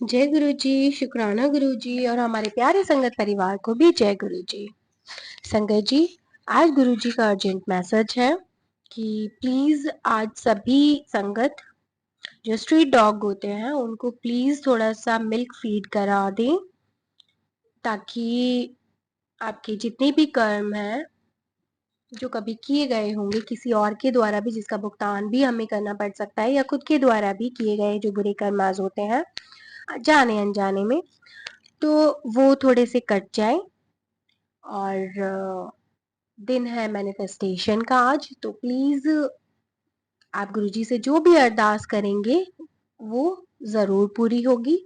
जय गुरु जी, शुक्राना गुरु जी और हमारे प्यारे संगत परिवार को भी जय गुरु जी। संगत जी, आज गुरु जी का अर्जेंट मैसेज है कि प्लीज आज सभी संगत जो स्ट्रीट डॉग होते हैं उनको प्लीज थोड़ा सा मिल्क फीड करा दें, ताकि आपके जितने भी कर्म हैं जो कभी किए गए होंगे किसी और के द्वारा भी, जिसका भुगतान भी हमें करना पड़ सकता है, या खुद के द्वारा भी किए गए जो बुरे कर्म आज होते हैं जाने अनजाने में, तो वो थोड़े से कट जाए। और दिन है मैनिफेस्टेशन का आज, तो प्लीज आप गुरुजी से जो भी अरदास करेंगे वो जरूर पूरी होगी।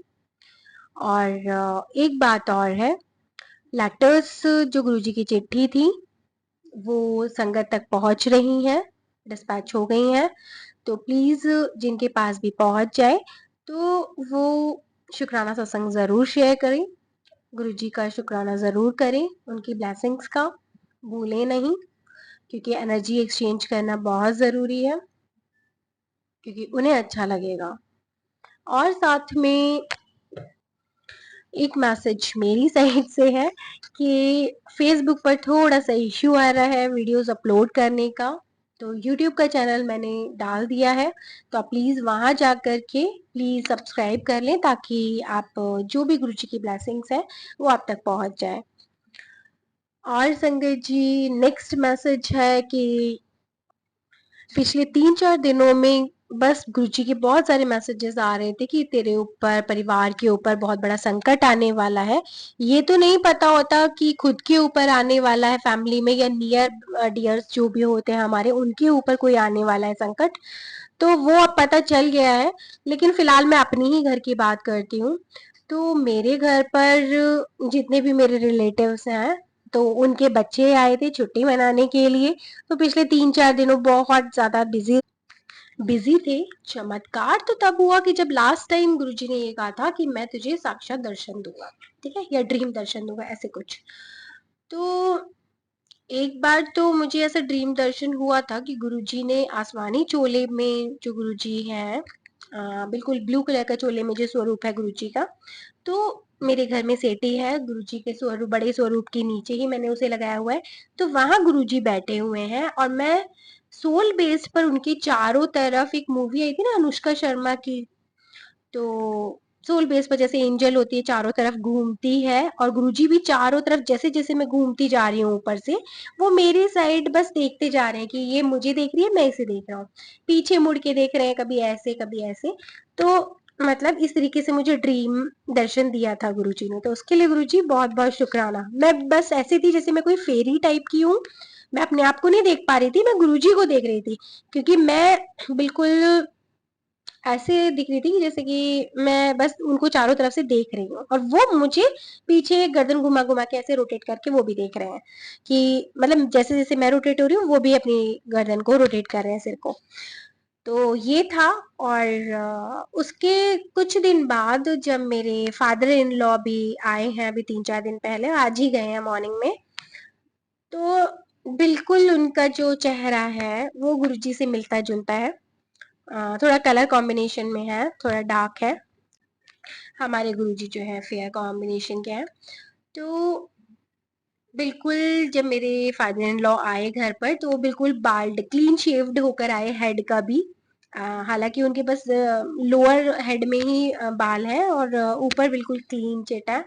और एक बात और है, लेटर्स जो गुरुजी की चिट्ठी थी वो संगत तक पहुंच रही हैं, डिस्पैच हो गई हैं, तो प्लीज जिनके पास भी पहुंच जाए तो वो शुक्राना सत्संग जरूर शेयर करें, गुरुजी का शुक्राना जरूर करें, उनकी ब्लेसिंग्स का भूलें नहीं, क्योंकि एनर्जी एक्सचेंज करना बहुत ज़रूरी है, क्योंकि उन्हें अच्छा लगेगा। और साथ में एक मैसेज मेरी साइड से है कि फेसबुक पर थोड़ा सा इश्यू आ रहा है वीडियोस अपलोड करने का, तो यूट्यूब का चैनल मैंने डाल दिया है, तो आप प्लीज़ वहाँ जा कर के प्लीज़ सब्सक्राइब कर लें, ताकि आप जो भी गुरु जी की ब्लेसिंग्स है वो आप तक पहुँच जाए। और संगत जी, नेक्स्ट मैसेज है कि पिछले 3-4 दिनों में बस गुरुजी के बहुत सारे मैसेजेस आ रहे थे कि तेरे ऊपर, परिवार के ऊपर बहुत बड़ा संकट आने वाला है। ये तो नहीं पता होता कि खुद के ऊपर आने वाला है, फैमिली में या नियर डियर्स जो भी होते हैं हमारे, उनके ऊपर कोई आने वाला है संकट, तो वो अब पता चल गया है। लेकिन फिलहाल मैं अपनी ही घर की बात करती हूँ। तो मेरे घर पर जितने भी मेरे रिलेटिव्स हैं, तो उनके बच्चे आए थे छुट्टी मनाने के लिए, तो पिछले 3-4 दिनों बहुत ज़्यादा बिजी थे। चमत्कार तो तब हुआ कि जब लास्ट टाइम गुरुजी ने ये कहा था कि मैं तुझे साक्षात दर्शन दूंगा, ठीक है, या ड्रीम दर्शन दूंगा, ऐसे कुछ। तो एक बार तो मुझे ऐसा ड्रीम दर्शन हुआ था कि गुरुजी ने आसमानी चोले में, जो गुरुजी हैं बिल्कुल ब्लू कलर का चोले में जो स्वरूप है गुरुजी का, तो मेरे घर में सेटी है गुरुजी के स्वरूप, बड़े स्वरूप के नीचे ही मैंने उसे लगाया हुआ है, तो वहां गुरुजी बैठे हुए हैं और मैं सोल बेस पर उनके चारों तरफ, एक मूवी आई थी ना अनुष्का शर्मा की, तो सोल बेस पर जैसे एंजल होती है चारों तरफ घूमती है, और गुरुजी भी चारों तरफ जैसे जैसे मैं घूमती जा रही हूँ ऊपर से, वो मेरी साइड बस देखते जा रहे हैं कि ये मुझे देख रही है, मैं इसे देख रहा हूँ, पीछे मुड़ के देख रहे हैं, कभी ऐसे कभी ऐसे। तो मतलब इस तरीके से मुझे ड्रीम दर्शन दिया था गुरुजी ने, तो उसके लिए गुरुजी बहुत बहुत शुक्राना। मैं बस ऐसी थी जैसे मैं कोई फेरी टाइप की हूँ, मैं अपने आप को नहीं देख पा रही थी, मैं गुरुजी को देख रही थी, क्योंकि मैं बिल्कुल ऐसे दिख रही थी जैसे कि मैं बस उनको चारों तरफ से देख रही हूँ, और वो मुझे पीछे गर्दन घुमा घुमा के ऐसे रोटेट करके वो भी देख रहे हैं, कि मतलब जैसे जैसे मैं रोटेट हो रही हूँ वो भी अपनी गर्दन को रोटेट कर रहे हैं, सिर को। तो ये था। और उसके कुछ दिन बाद जब मेरे फादर इन लॉ भी आए हैं, अभी 3-4 दिन पहले, आज ही गए हैं मॉर्निंग में, तो बिल्कुल उनका जो चेहरा है वो गुरुजी से मिलता जुलता है। थोड़ा कलर कॉम्बिनेशन में है, थोड़ा डार्क है, हमारे गुरुजी जो है फेयर कॉम्बिनेशन के हैं। तो बिल्कुल जब मेरे फादर इन लॉ आए घर पर, तो वो बिल्कुल बाल्ड क्लीन शेव्ड होकर आए, हेड का भी। हालांकि उनके बस लोअर हेड में ही बाल है, और ऊपर बिल्कुल क्लीन चिट है,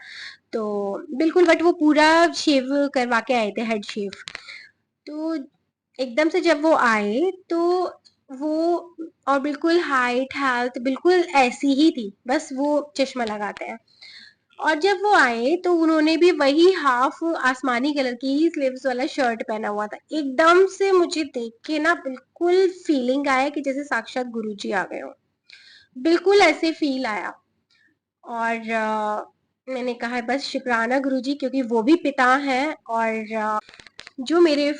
तो बिल्कुल, बट वो पूरा शेव करवा के आए थे, हेड शेव। तो एकदम से जब वो आए तो वो, और बिल्कुल हाइट हेल्थ बिल्कुल ऐसी ही थी, बस वो चश्मा लगाते हैं। और जब वो आए तो उन्होंने भी वही हाफ आसमानी कलर की ही स्लीव्स वाला शर्ट पहना हुआ था। एकदम से मुझे देख के ना बिल्कुल फीलिंग आया कि जैसे साक्षात गुरुजी आ गए हो, बिल्कुल ऐसे फील आया। और मैंने कहा बस शुक्राना गुरुजी, क्योंकि वो भी पिता हैं, और जो मेरे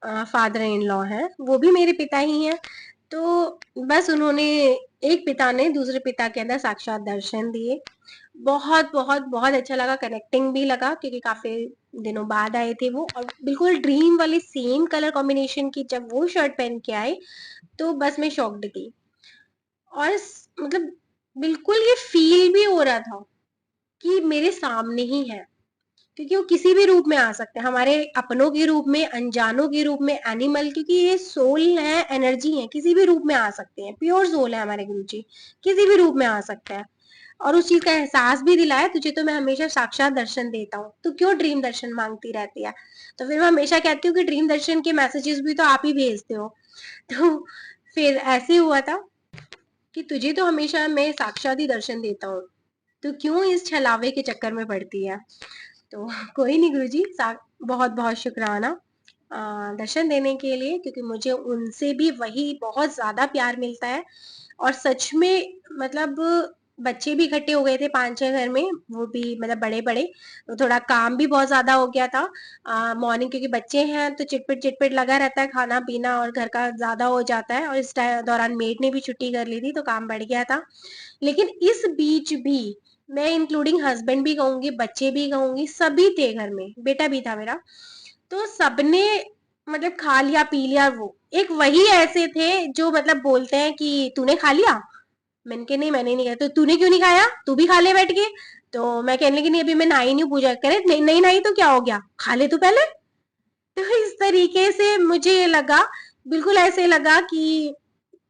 फादर इन लॉ हैं वो भी मेरे पिता ही हैं। तो बस उन्होंने, एक पिता ने दूसरे पिता के अंदर साक्षात दर्शन दिए। बहुत बहुत बहुत अच्छा लगा, कनेक्टिंग भी लगा, क्योंकि काफी दिनों बाद आए थे वो, और बिल्कुल ड्रीम वाले सेम कलर कॉम्बिनेशन की जब वो शर्ट पहन के आए, तो बस मैं शॉक्ड थी। और मतलब बिल्कुल ये फील भी हो हो रहा था कि मेरे सामने ही है, क्योंकि वो किसी भी रूप में आ सकते हैं, हमारे अपनों के रूप में, अनजानों के रूप में, एनिमल, क्योंकि ये सोल है, एनर्जी है, किसी भी रूप में आ सकते हैं। प्योर सोल है हमारे गुरुजी, किसी भी रूप में आ सकता है। और उस चीज का एहसास भी दिलाया, तुझे तो मैं हमेशा साक्षात दर्शन देता हूँ, तू क्यों ड्रीम दर्शन मांगती रहती है। तो फिर मैं हमेशा कहती हूँ कि ड्रीम दर्शन के मैसेजेस भी तो आप ही भेजते हो। तो फिर ऐसे हुआ था कि तुझे तो हमेशा मैं साक्षात ही दर्शन देता हूँ, तो क्यों इस छलावे के चक्कर में पड़ती है। तो कोई नहीं गुरुजी, बहुत बहुत शुक्राना दर्शन देने के लिए, क्योंकि मुझे उनसे भी वही बहुत ज्यादा प्यार मिलता है। और सच में मतलब बच्चे भी इकट्ठे हो गए थे 5-6 घर में, वो भी मतलब बड़े बड़े, तो थोड़ा काम भी बहुत ज्यादा हो गया था मॉर्निंग, क्योंकि बच्चे हैं तो चिटपिट चिटपिट लगा रहता है, खाना पीना और घर का ज्यादा हो जाता है, और इस दौरान मेड ने भी छुट्टी कर ली थी तो काम बढ़ गया था। लेकिन इस बीच भी मैं इंक्लूडिंग हस्बैंड भी कहूंगी, बच्चे भी कहूंगी, सभी थे घर में, बेटा भी था मेरा, तो सबने मतलब खा लिया पी लिया। वो एक वही ऐसे थे जो मतलब बोलते हैं कि तूने खा लिया, मैंने कहा नहीं मैंने नहीं खाया, तो तूने क्यों नहीं खाया, तू भी खा ले बैठ के। तो मैं कहने लगी नहीं अभी मैं नहाई नहीं, पूजा करे, नहीं नहीं नहाई तो क्या हो गया, खा ले तू पहले। तो इस तरीके से मुझे लगा, बिल्कुल ऐसे लगा कि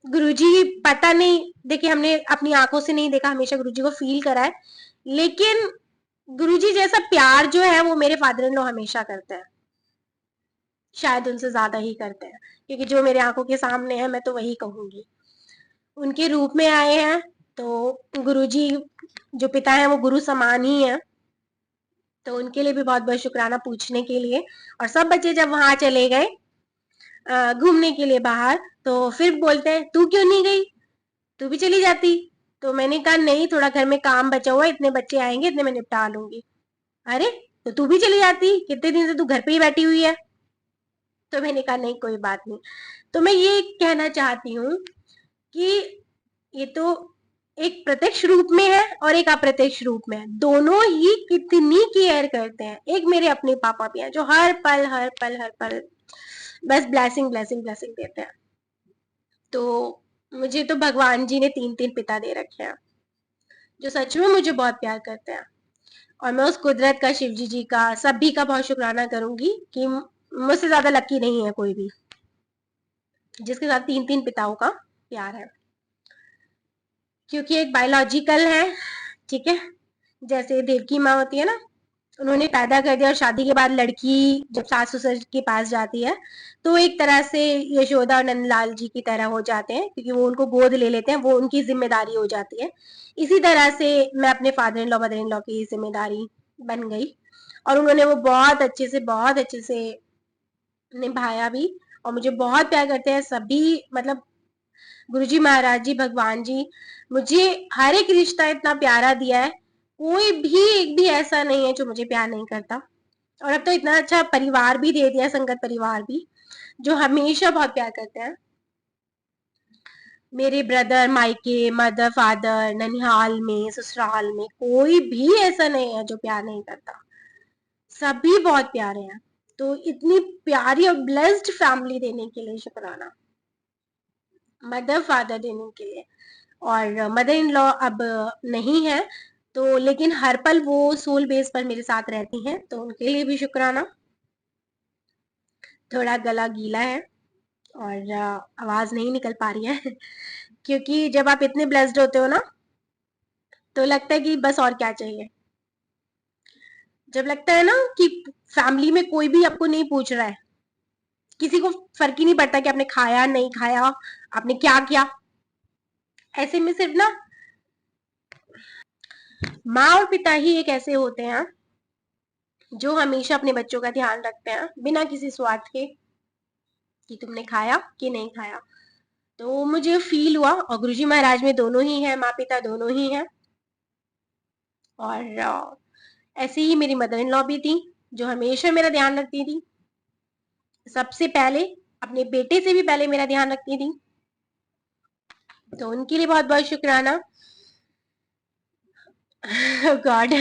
गुरुजी, पता नहीं, देखिए हमने अपनी आंखों से नहीं देखा, हमेशा गुरुजी को फील करा है, लेकिन गुरुजी जैसा प्यार जो है वो मेरे फादर इन लॉ हमेशा करते हैं, शायद उनसे ज्यादा ही करते हैं, क्योंकि जो मेरे आंखों के सामने है मैं तो वही कहूंगी, उनके रूप में आए हैं। तो गुरुजी जो पिता है वो गुरु समान ही है, तो उनके लिए भी बहुत बहुत शुक्राना पूछने के लिए। और सब बच्चे जब वहां चले गए घूमने के लिए बाहर, तो फिर बोलते हैं तू क्यों नहीं गई, तू भी चली जाती। तो मैंने कहा नहीं, थोड़ा घर में काम बचा हुआ है, इतने बच्चे आएंगे इतने मैं निपटा लूंगी। अरे तो तू भी चली जाती, कितने दिन से तू घर पे ही बैठी हुई है। तो मैंने कहा नहीं कोई बात नहीं। तो मैं ये कहना चाहती हूँ कि ये तो एक प्रत्यक्ष रूप में है और एक अप्रत्यक्ष रूप में है, दोनों ही कितनी केयर करते हैं। एक मेरे अपने पापा भी हैं जो हर पल हर पल हर पल बस ब्लेसिंग ब्लेसिंग ब्लेसिंग देते हैं। तो मुझे तो भगवान जी ने 3-3 पिता दे रखे हैं जो सच में मुझे बहुत प्यार करते हैं, और मैं उस कुदरत का, शिव जी का, सभी का बहुत शुक्राना करूंगी कि मुझसे ज्यादा लकी नहीं है कोई भी जिसके साथ 3-3 पिताओं का प्यार है। क्योंकि एक बायोलॉजिकल है, ठीक है, जैसे देवकी माँ होती है ना, उन्होंने पैदा कर दिया और शादी के बाद लड़की जब सास ससुर के पास जाती है तो एक तरह से यशोदा और नंदलाल जी की तरह हो जाते हैं, क्योंकि वो उनको गोद ले लेते हैं, वो उनकी जिम्मेदारी हो जाती है। इसी तरह से मैं अपने father in law mother in law की जिम्मेदारी बन गई, और उन्होंने वो बहुत अच्छे से निभाया भी, और मुझे बहुत प्यार करते हैं सभी, मतलब गुरुजी महाराज जी, भगवान जी, मुझे हर एक रिश्ता इतना प्यारा दिया है, कोई भी एक भी ऐसा नहीं है जो मुझे प्यार नहीं करता। और अब तो इतना अच्छा परिवार भी दे दिया, संगत परिवार भी, जो हमेशा बहुत प्यार करते हैं। मेरे ब्रदर, मायके, मदर, फादर, ननिहाल में, ससुराल में, कोई भी ऐसा नहीं है जो प्यार नहीं करता, सभी बहुत प्यारे हैं। तो इतनी प्यारी और ब्लेस्ड फैमिली देने के लिए शुक्राना, मदर फादर देने के लिए। और मदर इन लॉ अब नहीं है, तो लेकिन हर पल वो सोल बेस पर मेरे साथ रहती हैं, तो उनके लिए भी शुक्राना। थोड़ा गला गीला है और आवाज नहीं निकल पा रही है क्योंकि जब आप इतने ब्लेस्ड होते हो ना, तो लगता है कि बस और क्या चाहिए। जब लगता है ना कि फैमिली में कोई भी आपको नहीं पूछ रहा है, किसी को फर्क ही नहीं पड़ता कि आपने खाया नहीं खाया, आपने क्या किया, ऐसे में सिर्फ ना माँ और पिता ही एक ऐसे होते हैं जो हमेशा अपने बच्चों का ध्यान रखते हैं बिना किसी स्वार्थ के कि तुमने खाया कि नहीं खाया। तो मुझे फील हुआ, और गुरुजी महाराज में दोनों ही है, माँ पिता दोनों ही है। और ऐसे ही मेरी मदर इन लॉ भी थी जो हमेशा मेरा ध्यान रखती थी, सबसे पहले अपने बेटे से भी पहले मेरा ध्यान रखती थी, तो उनके लिए बहुत बहुत शुक्राना। God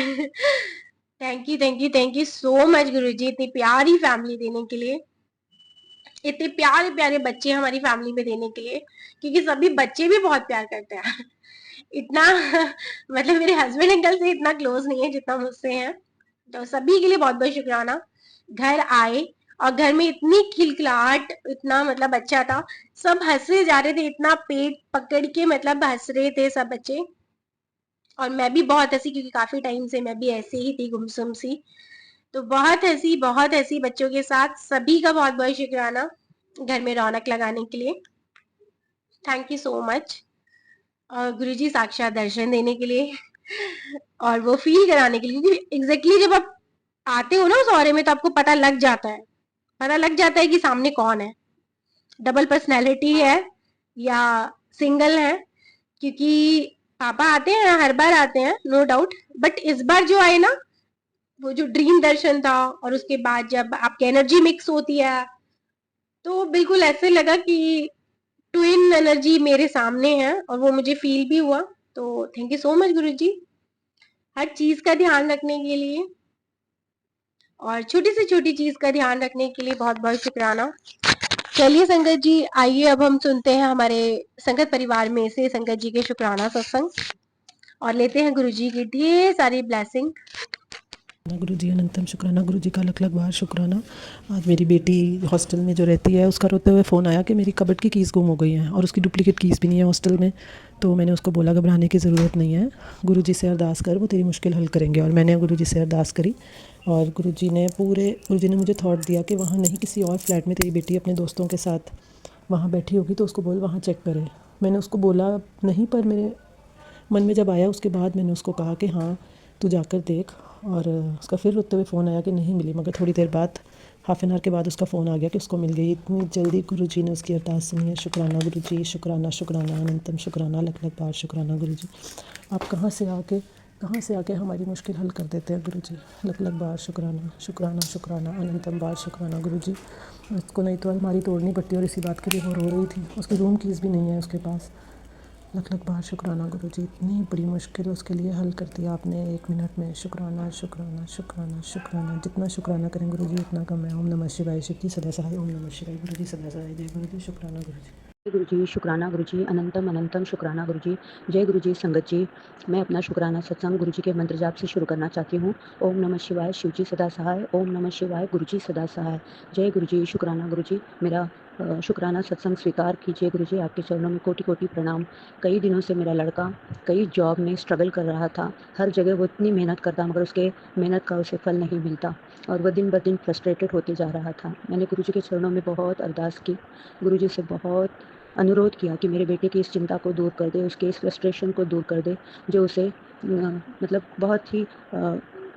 thank you so much गुरुजी, इतनी प्यारी फैमिली देने के लिए, इतने प्यारे प्यारे बच्चे हमारी फैमिली में देने के लिए, क्योंकि सभी बच्चे भी बहुत प्यार करते हैं इतना मतलब मेरे हस्बैंड अंकल से इतना क्लोज नहीं है जितना मुझसे है। तो सभी के लिए बहुत बहुत शुक्राना। घर आए और घर में इतनी खिलखिलाहट, इतना मतलब अच्छा था, सब हंसे जा रहे थे, इतना पेट पकड़ के मतलब हंस रहे थे सब बच्चे। और मैं भी बहुत हंसी, क्योंकि काफी टाइम से मैं भी ऐसे ही थी, गुमसुम सी। तो बहुत हंसी बच्चों के साथ। सभी का बहुत बहुत शुक्राना घर में रौनक लगाने के लिए। Thank you so much. और गुरुजी साक्षात दर्शन देने के लिए और वो फील कराने के लिए, क्योंकि एग्जैक्टली जब आप आते हो ना उस ऑरे में, तो आपको पता लग जाता है, कि सामने कौन है, डबल पर्सनैलिटी है या सिंगल है। क्योंकि पापा आते हैं, हर बार आते हैं, नो डाउट, बट इस बार जो आए ना, वो जो ड्रीम दर्शन था, और उसके बाद जब आपकी एनर्जी मिक्स होती है, तो बिल्कुल ऐसे लगा कि ट्विन एनर्जी मेरे सामने है, और वो मुझे फील भी हुआ। तो थैंक यू सो मच गुरुजी, हर चीज का ध्यान रखने के लिए, और छोटी से छोटी चीज का ध्यान रखने के लिए बहुत बहुत शुक्राना। चलिए संगत जी, आइए अब हम सुनते हैं हमारे संगत परिवार में से संगत जी के शुक्राना सत्संग, और लेते हैं गुरुजी की ढेर सारी ब्लेसिंग। गुरु जी अनंतम शुक्राना, गुरु जी का लख लख बार शुक्राना। आज मेरी बेटी हॉस्टल में जो रहती है, उसका रोते हुए फ़ोन आया कि मेरी कबर्ड की कीज़ गुम हो गई हैं और उसकी डुप्लीकेट कीज़ भी नहीं है हॉस्टल में। तो मैंने उसको बोला घबराने की ज़रूरत नहीं है, गुरु जी से अरदास कर, वो तेरी मुश्किल हल करेंगे। और मैंने गुरु जी से अरदास करी, और गुरु जी ने मुझे थॉट दिया कि वहाँ नहीं, किसी और फ्लैट में तेरी बेटी अपने दोस्तों के साथ वहाँ बैठी होगी, तो उसको बोल वहाँ चेक करे। मैंने उसको बोला नहीं, पर मेरे मन में जब आया उसके बाद मैंने उसको कहा कि हाँ तू जाकर देख। और उसका फिर रोते हुए फ़ोन आया कि नहीं मिली, मगर थोड़ी देर बाद, हाफ एन आवर के बाद उसका फ़ोन आ गया कि उसको मिल गई। इतनी जल्दी गुरु जी ने उसकी अरदास सुनी है। शुक्राना गुरु जी, शुक्राना शुक्राना अनंतम शुक्राना, लख लख बार शुक्राना गुरु जी। आप कहाँ से आके हमारी मुश्किल हल कर देते हैं गुरु जी। लख लख बार शुक्राना, शुक्राना शुक्राना अनंतम बार शुक्राना गुरु जी। उसको नहीं तो अलमारी तोड़नी पड़ती, और इसी बात के लिए वो रो रही थी। उसकी रूम कीज़ भी नहीं है उसके पास। लख लख बार शुक्राना गुरु जी, इतनी बड़ी मुश्किल उसके लिए हल कर दिया आपने 1 मिनट में। शुक्राना शुक्राना शुक्राना शुक्राना, जितना शुक्राना करें गुरु जी उतना कम है। ओम नमः शिवाय। शिव जी सदा सहाय। ओम नमः शिवाय। गुरु जी सदा सहाय। जय गुरु जी। शुक्राना गुरु जी। गुरु जी शुक्राना गुरु जी, अनंतम अनंतम शुक्राना गुरु जी। जय गुरु जी। संगत जी, मैं अपना शुक्राना सत्संग गुरु जी के मंत्र जाप से शुरू करना चाहती हूँ। ओम नमः शिवाय, शिव जी सदा सहाय। ओम नमः शिवाय, गुरु जी सदा सहाय। जय गुरु जी। शुक्राना गुरु जी। मेरा शुक्राना सत्संग स्वीकार कीजिए गुरु जी, आपके चरणों में कोटि कोटि प्रणाम। कई दिनों से मेरा लड़का कई जॉब में स्ट्रगल कर रहा था, हर जगह वो इतनी मेहनत करता, मगर उसके मेहनत का उसे फल नहीं मिलता, और वह दिन ब दिन फ्रस्ट्रेटेड होते जा रहा था। मैंने गुरु जी के चरणों में बहुत अरदास की, गुरु जी से बहुत अनुरोध किया कि मेरे बेटे की इस चिंता को दूर कर दे, उसके इस फ्रस्ट्रेशन को दूर कर दे, जो उसे मतलब बहुत ही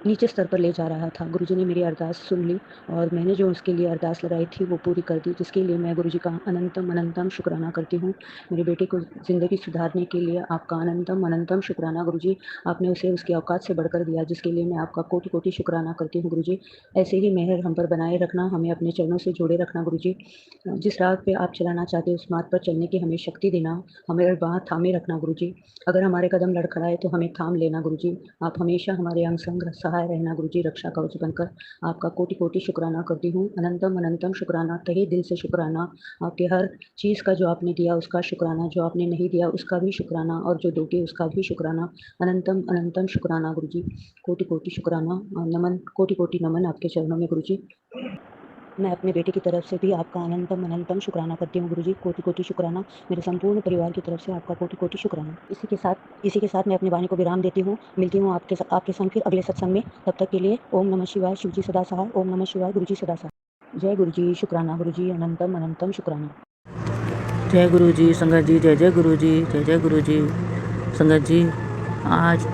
नीचे स्तर पर ले जा रहा था। गुरुजी ने मेरी अरदास सुन ली, और मैंने जो उसके लिए अरदास लगाई थी वो पूरी कर दी, जिसके लिए मैं गुरुजी का अनंतम अनंतम शुक्राना करती हूँ। मेरे बेटे को ज़िंदगी सुधारने के लिए आपका अनंतम अनंतम शुक्राना गुरुजी। आपने उसे उसकी औकात से बढ़कर दिया, जिसके लिए मैं आपका कोटि कोटि शुक्राना करती हूँ गुरुजी। ऐसे ही मेहर हम पर बनाए रखना, हमें अपने चरणों से जोड़े रखना गुरुजी। जिस राह पे आप चलाना चाहते हो उस मार्ग पर चलने की हमें शक्ति देना, हमें वहाँ थामे रखना गुरुजी। अगर हमारे कदम लड़खड़ाए तो हमें थाम लेना गुरुजी। आप हमेशा हमारे अंग संग सहाय रहना गुरुजी, रक्षा कवच बनकर। आपका कोटि कोटि शुक्राना करती हूँ, अनंतम अनंतम शुक्राना, तहे दिल से शुक्राना। आपके हर चीज़ का जो आपने दिया उसका शुक्राना, जो आपने नहीं दिया उसका भी शुक्राना, और जो दोगे उसका भी शुक्राना। अनंतम अनंतम शुक्राना गुरुजी, कोटि कोटि शुक्राना, नमन, कोटि कोटि नमन आपके चरणों में गुरुजी। मैं अपने बेटे की तरफ से भी आपका अनंतम अनंतम शुक्राना करती हूँ गुरुजी, कोटि कोटि शुक्राना। मेरे संपूर्ण परिवार की तरफ से आपका कोटि कोटि शुक्राना। इसी के साथ मैं अपनी वाणी को विराम देती हूँ। मिलती हूँ आपके संग फिर अगले सत्संग में। तब तक के लिए ओम नमः शिवाय, शिव जी सदा सहाय। ओम नमः शिवाय, गुरु जी सदा सहाय। जय गुरु जी। शुक्राना गुरु जी, अनंतम अनंतम शुक्राना। जय गुरु जी। संगत जी, जय जय गुरु जी, जय जय गुरु जी। संगत जी, आज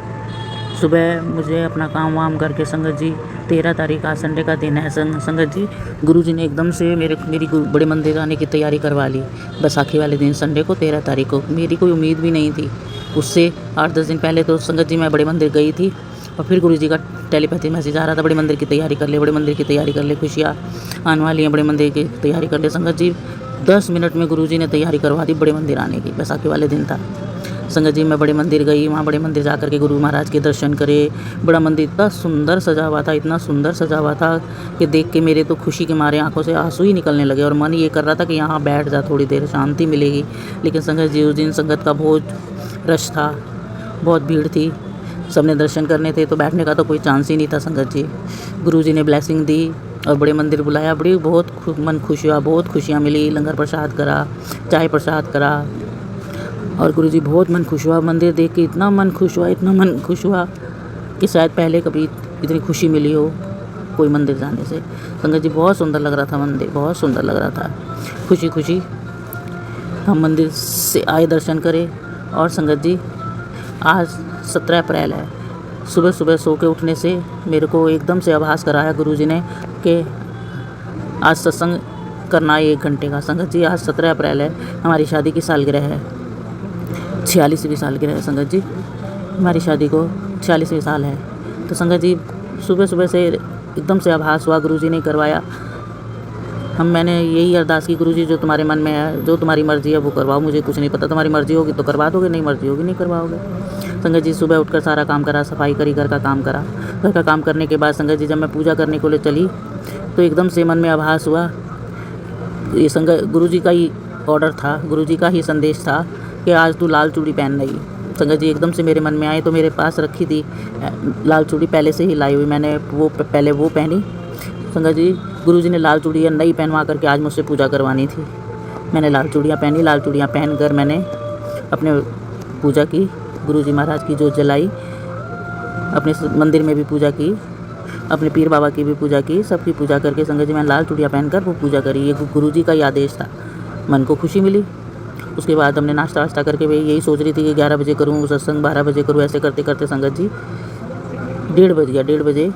सुबह मुझे अपना काम वाम करके, संगत जी 13 तारीख आज संडे का दिन है। संगत जी, गुरु जी ने एकदम से मेरी बड़े मंदिर आने की तैयारी करवा ली। बैसाखी वाले दिन संडे को 13 तारीख को मेरी कोई उम्मीद भी नहीं थी। उससे 8-10 दिन पहले तो संगत जी मैं बड़े मंदिर गई थी, और फिर गुरु जी का टेलीपैथी मैसेज आ रहा था, बड़े मंदिर की तैयारी कर ले, बड़े मंदिर की तैयारी कर ले, खुशियाँ आने वाली हैं, बड़े मंदिर की तैयारी कर ले। संगत जी 10 मिनट में गुरु जी ने तैयारी करवा दी बड़े मंदिर आने की। बैसाखी वाले दिन था। संगत जी मैं बड़े मंदिर गई, वहाँ बड़े मंदिर जा कर के गुरु महाराज के दर्शन करे। बड़ा मंदिर इतना सुंदर सजा हुआ था, इतना सुंदर सजा हुआ था कि देख के मेरे तो खुशी के मारे आंखों से आंसू ही निकलने लगे, और मन ये कर रहा था कि यहाँ बैठ जा, थोड़ी देर शांति मिलेगी। लेकिन संगत जी उस दिन संगत का बहुत रश था, बहुत भीड़ थी, सबने दर्शन करने थे तो बैठने का तो कोई चांस ही नहीं था संगत जी। गुरुजी ने ब्लेसिंग दी और बड़े मंदिर बुलाया, बड़ी बहुत मन खुश हुआ, बहुत खुशियाँ मिली। लंगर प्रसाद करा, चाय प्रसाद करा और गुरुजी बहुत मन खुश हुआ। मंदिर देख के इतना मन खुश हुआ, इतना मन खुश हुआ कि शायद पहले कभी इतनी खुशी मिली हो कोई मंदिर जाने से। संगत जी बहुत सुंदर लग रहा था मंदिर, बहुत सुंदर लग रहा था। खुशी खुशी हम मंदिर से आए, दर्शन करे। और संगत जी आज 17 अप्रैल है। सुबह सुबह सो के उठने से मेरे को एकदम से आभास कराया गुरुजी ने कि आज सत्संग करना है 1 घंटे का। संगत जी आज 17 अप्रैल है, हमारी शादी की सालगिरह है, 46वीं सालगिरह है संगत जी। हमारी शादी को 46वीं साल है। तो संगत जी सुबह सुबह से एकदम से आभास हुआ, गुरुजी ने करवाया। मैंने यही अरदास की, गुरुजी जो तुम्हारे मन में है, जो तुम्हारी मर्ज़ी है वो करवाओ, मुझे कुछ नहीं पता। तुम्हारी मर्ज़ी होगी तो करवा दोगे, नहीं मर्ज़ी होगी नहीं करवाओगे। संगत जी सुबह उठकर सारा काम करा, सफाई करी, घर का काम करा। घर का काम करने के बाद संगत जी जब मैं पूजा करने को ले चली तो एकदम से मन में आभास हुआ, ये संगत गुरुजी का ही ऑर्डर था, गुरुजी का ही संदेश था कि आज तू लाल चूड़ी पहन रही। संगत जी एकदम से मेरे मन में आए तो मेरे पास रखी थी लाल चूड़ी, पहले से ही लाई हुई, मैंने पहले वो पहनी। संगत जी गुरुजी ने लाल चूड़ियाँ नई पहनवा करके आज मुझसे पूजा करवानी थी। मैंने लाल चूड़ियाँ पहनी, लाल चूड़ियाँ पहनकर मैंने अपने पूजा की, गुरुजी महाराज की जोत जलाई, अपने मंदिर में भी पूजा की, अपने पीर बाबा की भी पूजा की, सबकी पूजा करके संगत जी मैंने लाल चूड़ियाँ पहनकर वो पूजा करी। ये गुरुजी का ही आदेश था, मन को खुशी मिली। उसके बाद हमने नाश्ता वाश्ता करके भाई यही सोच रही थी कि 11 बजे करूँ सत्संग, 12 बजे करूँ, ऐसे करते करते संगत जी 1:30 बज गया। 1:30 बजे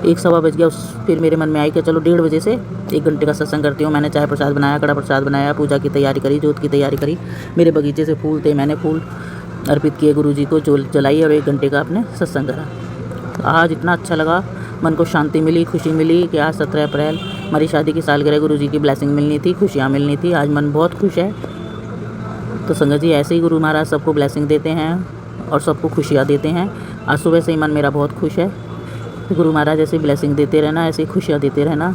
1:15 बज गया। फिर मेरे मन में आई कि चलो 1:30 बजे से 1 घंटे का सत्संग करती हूँ। मैंने चाय प्रसाद बनाया, कड़ा प्रसाद बनाया, पूजा की तैयारी करी, जोत की तैयारी करी। मेरे बगीचे से फूल थे, मैंने फूल अर्पित किए गुरुजी को, जो जलाई और 1 घंटे का अपने सत्संग करा। आज इतना अच्छा लगा, मन को शांति मिली, खुशी मिली कि आज 17 अप्रैल हमारी शादी की सालगिरह, गुरुजी की ब्लेसिंग मिलनी थी, खुशियाँ मिलनी थी। आज मन बहुत खुश है। तो संगत जी ऐसे ही गुरु महाराज सबको ब्लेसिंग देते हैं और सबको खुशियाँ देते हैं। आज सुबह से ही मन मेरा बहुत खुश है। गुरु महाराज ऐसे ब्लेसिंग देते रहना, ऐसे खुशियाँ देते रहना।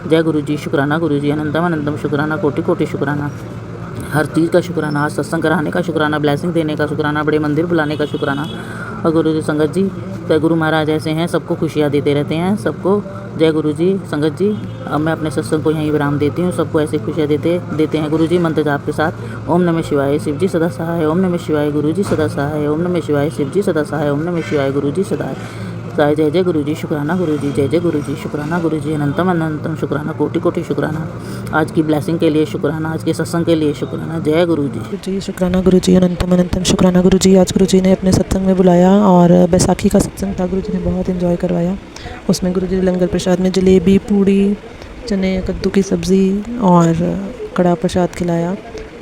जय गुरु जी, शुक्राना गुरु जी, अनंतम अनंतम शुक्राना, कोटि कोटि शुक्राना, हर चीज़ का शुक्राना। आज सत्संग कराने का शुक्राना, ब्लेसिंग देने का शुक्राना, बड़े मंदिर बुलाने का शुक्राना। और गुरु जी संगत जी, तो गुरु महाराज ऐसे हैं, सबको खुशियाँ देते रहते हैं, सबको। जय गुरु जी संगत जी। अब मैं अपने सत्संग को यहीं विराम देती हूँ। सबको ऐसे खुशियाँ देते हैं गुरु जी मंत्र जाप के साथ। ओम नमः शिवाय, शिव जी सदा सहाय। ओम नमः शिवाय, गुरु जी सदा सहाय। ओम नमः शिवाय, शिव जी सदा सहाय। ओम नमः शिवाय, गुरु जी सदा सहाय। जय जय गुरु जी, शुक्राना गुरु जी, जय जय गुरु जी, शुक्राना गुरु जी, अनंतम अनंतम शुक्राना, कोटि कोटि शुक्राना। आज की ब्लेसिंग के लिए शुक्राना, आज के सत्संग के लिए शुक्राना। जय गुरु जी। शुक्राना गुरु जी, अनंतम अनंतम शुक्राना गुरु जी। आज गुरु जी ने अपने सत्संग में बुलाया और बैसाखी का सत्संग था, गुरु जी ने बहुत एंजॉय करवाया। उसमें गुरु जी ने लंगर प्रसाद में जलेबी, पूड़ी, चने कद्दू की सब्ज़ी और कड़ा प्रसाद खिलाया,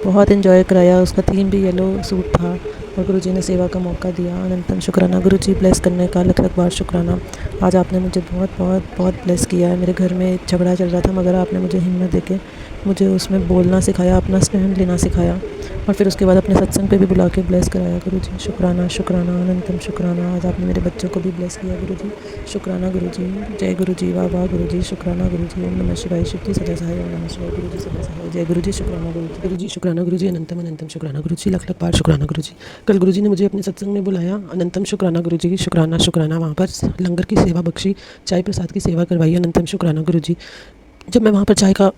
बहुत एंजॉय कराया। उसका थीम भी येलो सूट था और गुरु जी ने सेवा का मौका दिया। अनंतम शुक्राना गुरु जी, ब्लेस करने का लख लख बार शुक्राना। आज आपने मुझे बहुत बहुत बहुत ब्लेस किया है। मेरे घर में झगड़ा चल रहा था मगर आपने मुझे हिम्मत देके मुझे उसमें बोलना सिखाया, अपना स्टैंड लेना सिखाया और फिर उसके बाद अपने सत्संग पे भी बुला के ब्लेस कराया गुरु जी। शुक्राना शुक्राना, अनंतम शुक्राना। आज आपने मेरे बच्चों को भी ब्लेस किया गुरु जी। शुक्राना गुरु जी। जय गुरु जी, वाह वाह गुरु जी, शुक्राना गुरु जी। ओम नमः शिवाय, शिव जी सदा सहाय। ओम नमः शिवाय, गुरु जी सदा सहाय। जय गुरु जी, शुक्राना गुरु जी। गुरु जी शुक्राना गुरु जी, अनंतम अनंतम शुक्राना गुरु जी, लख लख बार शुक्राना गुरु जी। कल गुरु जी ने मुझे अपने सत्संग में बुलाया, अनंतम शुक्राना गुरु जी, शुक्राना शुक्राना। वहाँ पर लंगर की सेवा बख्शी, चाय प्रसाद की सेवा करवाई, अनंतम शुक्राना गुरु जी। जब मैं वहाँ पर चाय का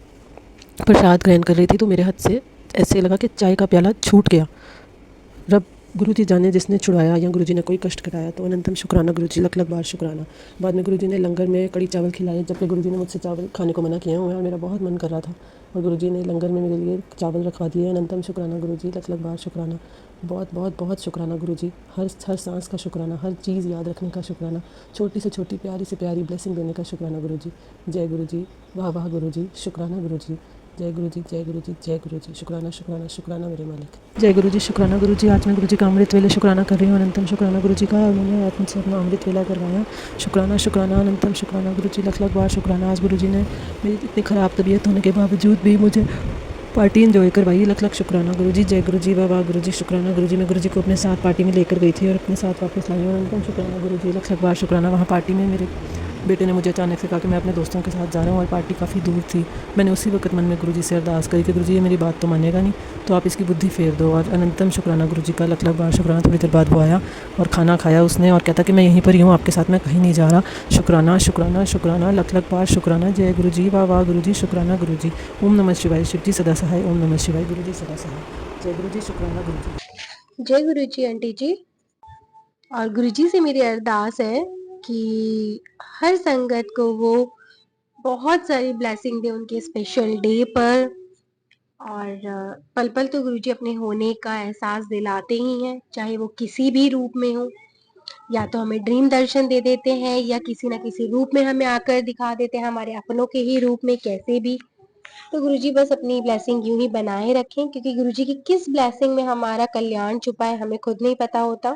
प्रसाद ग्रहण कर रही थी तो मेरे हाथ से ऐसे लगा कि चाय का प्याला छूट गया। रब गुरु जी जाने जिसने छुड़ाया या गुरु जी ने कोई कष्ट कराया। तो अनंतम शुक्राना गुरु जी, लख लख बार शुक्राना। बाद में गुरु जी ने लंगर में कड़ी चावल खिलाए, जबकि गुरु जी ने मुझसे चावल खाने को मना किया हुआ है और मेरा बहुत मन कर रहा था और गुरु जी ने लंगर में मेरे लिए चावल रखवा दिए। अनंतम शुक्राना गुरु जी, लख लख बार शुक्राना। बहुत बहुत बहुत शुक्राना गुरु जी। हर सांस का शुक्राना, हर चीज़ याद रखने का शुक्राना, छोटी से छोटी प्यारी से प्यारी ब्लेसिंग देने का शुक्राना गुरु जी। जय गुरु जी, वाह वाह गुरु जी, शुक्राना गुरु जी। जय गुरु जी, जय गुरु जी, जय गुरु जी। शुक्राना शुक्राना शुक्राना मेरे मालिक। जय गुरु जी, शुक्राना गुरु जी। आज मैं गुरु जी का अमृत वेला शुक्राना कर रही हूँ। अनंतम शुक्राना गुरु जी का, उन्होंने आज मुझसे अपना अमृत वेला करवाया। शुक्राना शुक्राना, अनंतम शुक्राना गुरु जी, लख लख बार शुक्राना। आज गुरु जी ने मेरी इतनी ख़राब तबीयत होने के बावजूद भी मुझे पार्टी एंजॉय करवाई, लख लख शुक्राना गुरु जी। जय गुरु जी, वाह वाह गुरु जी, शुक्राना गुरु जी। मैं गुरु जी को अपने साथ पार्टी में लेकर गई थी और अपने साथ वापस लाई हूँ। अनंतम शुक्राना गुरु जी, लख लख बार शुक्राना। वहाँ पार्टी में मेरे बेटे ने मुझे अचानक से कहा कि मैं अपने दोस्तों के साथ जा रहा हूँ और पार्टी काफ़ी दूर थी। मैंने उसी वक्त मन में गुरुजी से अरदास करी कि गुरुजी ये मेरी बात तो मानेगा नहीं, तो आप इसकी बुद्धि फेर दो। और अनंतम शुक्राना गुरुजी का, लख लख बार शुक्राना। थोड़ी देर बाद वो आया और खाना खाया उसने और कहता कि मैं यहीं पर ही हूँ आपके साथ, मैं कहीं नहीं जा रहा। शुक्राना शुक्राना शुक्राना, लख लख बार शुक्राना। जय गुरुजी, वाह वाह गुरुजी, शुक्राना गुरुजी। ओम नमः शिवाय, शिव जी सदा सहाय। ओम नमः शिवाय, गुरुजी सदा सहाय। जय गुरुजी, शुक्राना गुरुजी। जय गुरुजी आंटी जी। और गुरुजी से मेरी अरदास है कि हर संगत को वो बहुत सारी ब्लेसिंग दे उनके स्पेशल डे पर। और पल पल तो गुरुजी अपने होने का एहसास दिलाते ही हैं, चाहे वो किसी भी रूप में हो। या तो हमें ड्रीम दर्शन दे देते हैं या किसी ना किसी रूप में हमें आकर दिखा देते हैं, हमारे अपनों के ही रूप में, कैसे भी। तो गुरुजी बस अपनी ब्लेसिंग यूं ही बनाए रखें, क्योंकि गुरुजी की किस ब्लेसिंग में हमारा कल्याण छुपा है हमें खुद नहीं पता होता।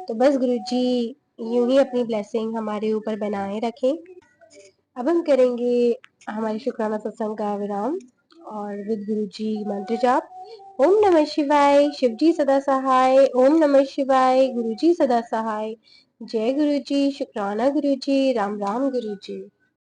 तो बस गुरुजी यूं ही अपनी ब्लेसिंग हमारे ऊपर बनाए रखें। अब हम करेंगे हमारे शुक्राना सत्संग का विराम और विद गुरुजी मंत्र जाप। ओम नमः शिवाय, शिवजी सदा सहाय। ओम नमः शिवाय, गुरुजी सदा सहाय। जय गुरुजी, शुक्राना गुरुजी, राम राम गुरुजी।